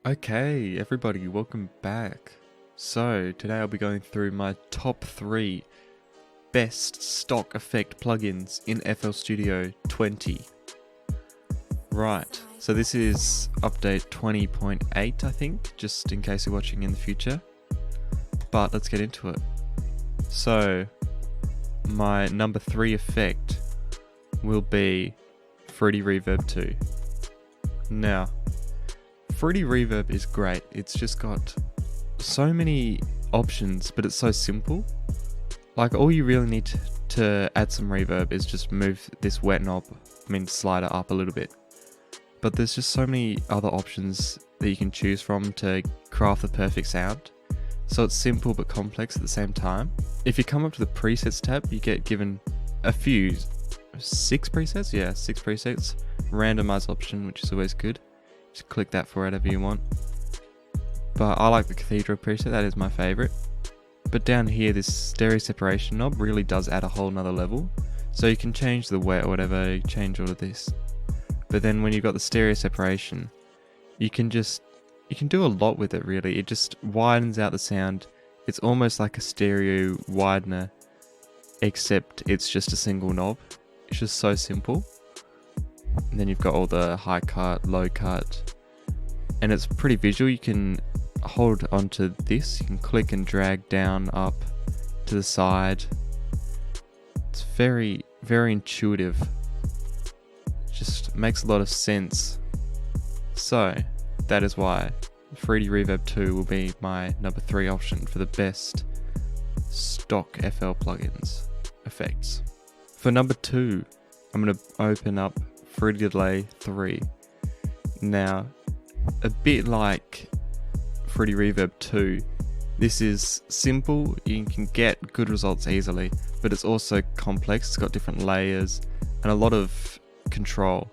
Okay, everybody, welcome back. So, today I'll be going through my top 3 best stock effect plugins in FL Studio 20. Right, so this is update 20.8, I think, just in case you're watching in the future. But let's get into it. So, my number 3 effect will be Fruity Reverb 2. Now, Fruity Reverb is great. It's just got so many options, but it's so simple. Like, all you really need to add some reverb is just move this wet knob, slider up a little bit. But there's just so many other options that you can choose from to craft the perfect sound. So it's simple but complex at the same time. If you come up to the presets tab, you get given a few, 6 presets? Yeah, 6 presets. Randomize option, which is always good. Just click that for whatever you want. But I like the Cathedral preset, that is my favorite. But down here, this stereo separation knob really does add a whole nother level. So you can change the wet or whatever, change all of this. But then when you've got the stereo separation, you can do a lot with it really. It just widens out the sound. It's almost like a stereo widener, except it's just a single knob. It's just so simple. And then you've got all the high cut, low cut, and it's pretty visual. You can hold onto this, you can click and drag down, up, to the side. It's very, very intuitive. Just makes a lot of sense. So, that is why Fruity Reverb 2 will be my number 3 option for the best stock FL plugins effects. For number 2, I'm going to open up Fruity Delay 3. Now, a bit like Fruity Reverb 2, this is simple, you can get good results easily, but it's also complex, it's got different layers and a lot of control.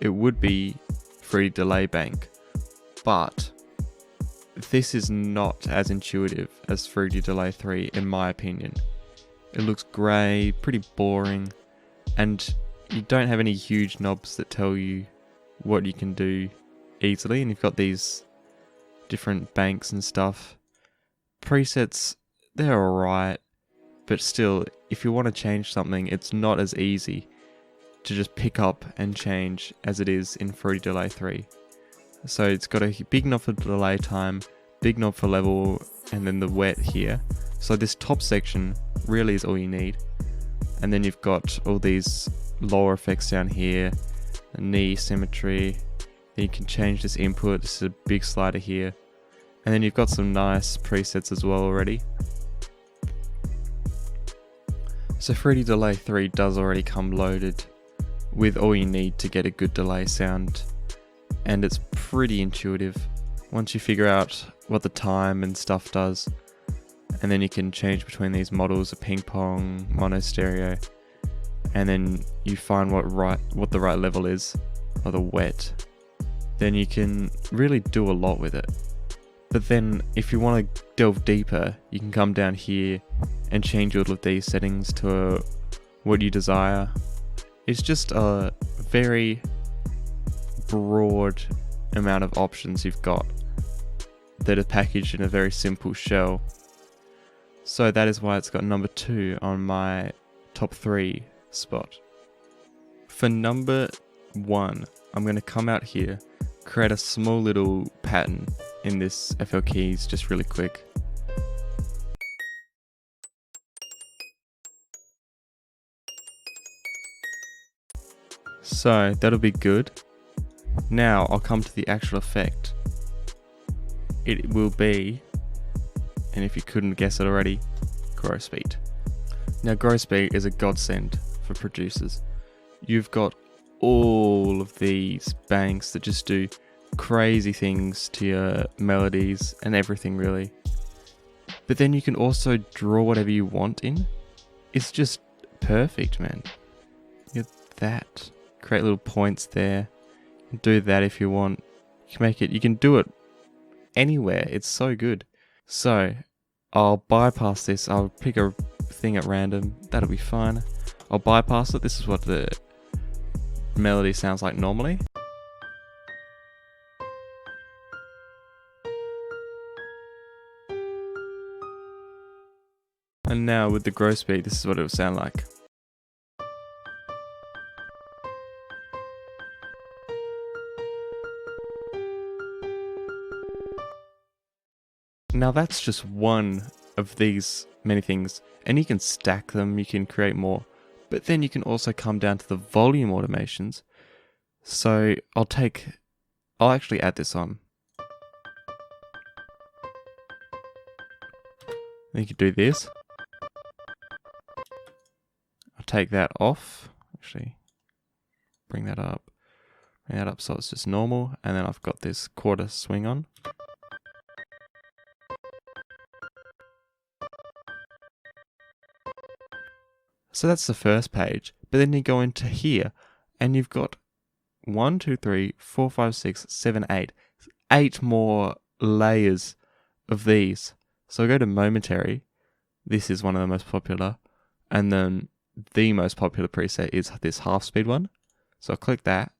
It would be Fruity Delay Bank, but this is not as intuitive as Fruity Delay 3 in my opinion. It looks grey, pretty boring, and you don't have any huge knobs that tell you what you can do easily, and you've got these different banks and stuff. Presets, they're alright, but still, if you want to change something, it's not as easy to just pick up and change as it is in Fruity Delay 3. So it's got a big knob for delay time, big knob for level, and then the wet here. So this top section really is all you need. And then you've got all these lower effects down here, the knee symmetry. Then you can change this input. This is a big slider here, and then you've got some nice presets as well already. So Fruity Delay 3 does already come loaded with all you need to get a good delay sound, and it's pretty intuitive once you figure out what the time and stuff does. And then you can change between these models, a ping pong, mono stereo, and then you find what the right level is, or the wet. Then you can really do a lot with it. But then if you want to delve deeper, you can come down here and change all of these settings to what you desire. It's just a very broad amount of options you've got that are packaged in a very simple shell. So that is why it's got number 2 on my top 3 spot. For number 1, I'm going to come out here, create a small little pattern in this FL Keys just really quick. So that'll be good. Now I'll come to the actual effect. It will be, and if you couldn't guess it already, Gross Beat. Now Gross Beat is a godsend for producers. You've got all of these banks that just do crazy things to your melodies and everything really. But then you can also draw whatever you want in. It's just perfect, man. You get that. Create little points there. You can do that if you want. You can do it anywhere. It's so good. So I'll bypass this. I'll pick a thing at random. That'll be fine. I'll bypass it. This is what the melody sounds like normally. And now with the grow speed, this is what it will sound like. Now that's just one of these many things, and you can stack them, you can create more, but then you can also come down to the volume automations. So I'll actually add this on. You can do this. I'll take that off, actually bring that up so it's just normal, and then I've got this quarter swing on. So that's the first page, but then you go into here and you've got 1, 2, 3, 4, 5, 6, 7, 8. 8 more layers of these. So I go to momentary. This is one of the most popular. And then the most popular preset is this half speed one. So I'll click that.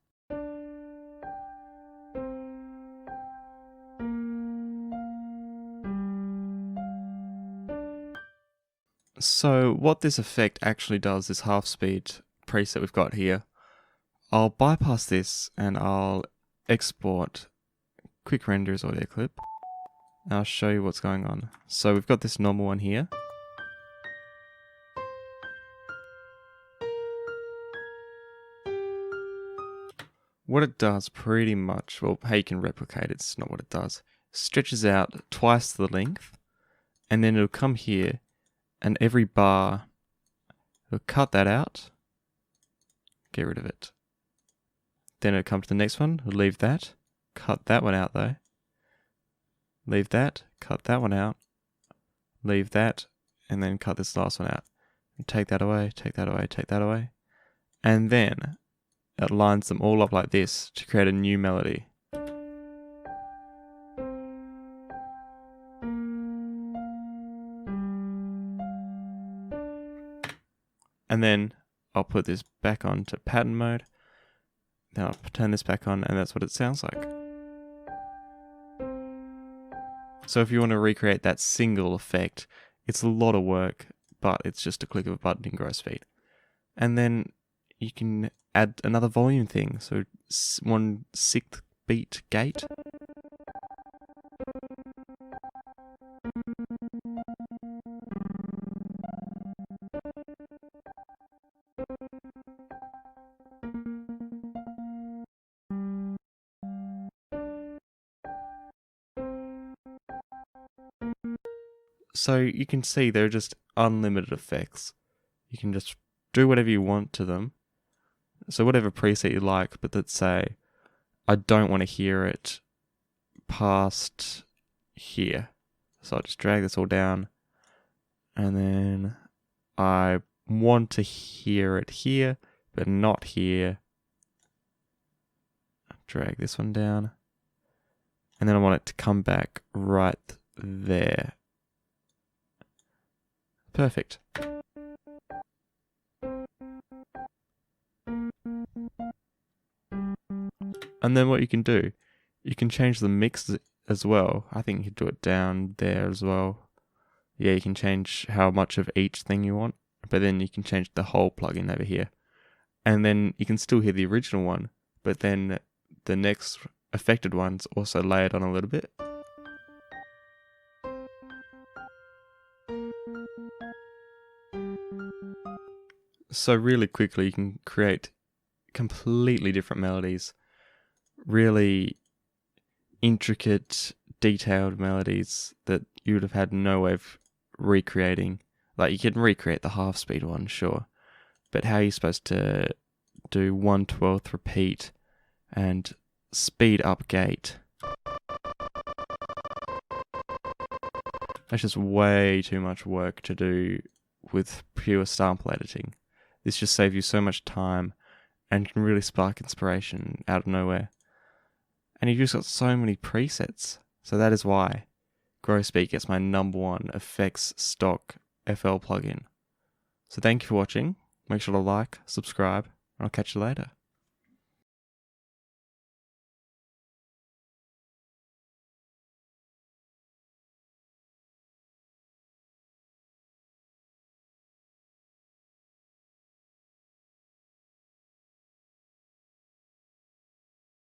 So what this effect actually does, this half speed preset we've got here, I'll bypass this and I'll export quick render as audio clip. And I'll show you what's going on. So we've got this normal one here. What it does pretty much, well, how you can replicate it's not what it does. Stretches out twice the length, and then it'll come here, and every bar, it'll cut that out, get rid of it. Then it'll come to the next one, we'll leave that, cut that one out though. Leave that, cut that one out, leave that, and then cut this last one out. And take that away, take that away, take that away. And then it lines them all up like this to create a new melody. And then I'll put this back on to pattern mode. Then I'll turn this back on, and that's what it sounds like. So if you want to recreate that single effect, it's a lot of work, but it's just a click of a button in grow speed. And then you can add another volume thing. So 1/6 beat gate. So you can see there are just unlimited effects. You can just do whatever you want to them. So whatever preset you like, but let's say I don't want to hear it past here. So I'll just drag this all down, and then I want to hear it here, but not here. Drag this one down, and then I want it to come back right there. Perfect. And then what you can do, you can change the mix as well. I think you can do it down there as well. Yeah, you can change how much of each thing you want, but then you can change the whole plugin over here. And then you can still hear the original one, but then the next affected one's also layered on a little bit. So really quickly you can create completely different melodies, really intricate, detailed melodies that you would have had no way of recreating. Like you can recreate the half speed one, sure, but how are you supposed to do 1/12 repeat and speed up gate? That's just way too much work to do with pure sample editing. This just saves you so much time and can really spark inspiration out of nowhere. And you've just got so many presets. So that is why Grow Speed gets my #1 effects stock FL plugin. So thank you for watching. Make sure to like, subscribe, and I'll catch you later.